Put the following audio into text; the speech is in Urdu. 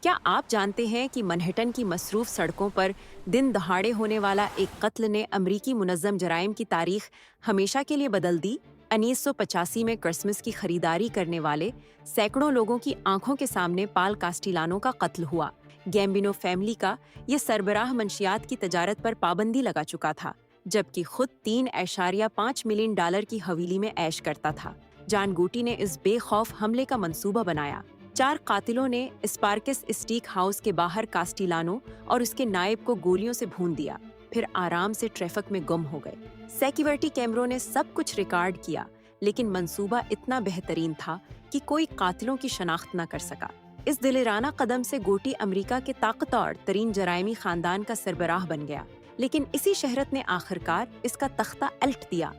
کیا آپ جانتے ہیں کہ منہٹن کی مصروف سڑکوں پر دن دہاڑے ہونے والا ایک قتل نے امریکی منظم جرائم کی تاریخ ہمیشہ کے لیے بدل دی؟ 1985 میں کرسمس کی خریداری کرنے والے سینکڑوں لوگوں کی آنکھوں کے سامنے پال کاسٹیلانو کا قتل ہوا۔ گیمبینو فیملی کا یہ سربراہ منشیات کی تجارت پر پابندی لگا چکا تھا، جبکہ خود 3.5 ملین ڈالر کی حویلی میں عیش کرتا تھا۔ جان گوٹی نے اس بے خوف حملے کا منصوبہ بنایا۔ 4 قاتلوں نے اسپارکس اسٹیک ہاؤس کے باہر کاسٹیلانو اور اس کے نائب کو گولیوں سے بھون دیا، پھر آرام سے ٹریفک میں گم ہو گئے۔ سیکیورٹی کیمروں نے سب کچھ ریکارڈ کیا، لیکن منصوبہ اتنا بہترین تھا کہ کوئی قاتلوں کی شناخت نہ کر سکا۔ اس دلیرانہ قدم سے گوٹی امریکہ کے طاقتور ترین جرائمی خاندان کا سربراہ بن گیا، لیکن اسی شہرت نے آخرکار اس کا تختہ الٹ دیا۔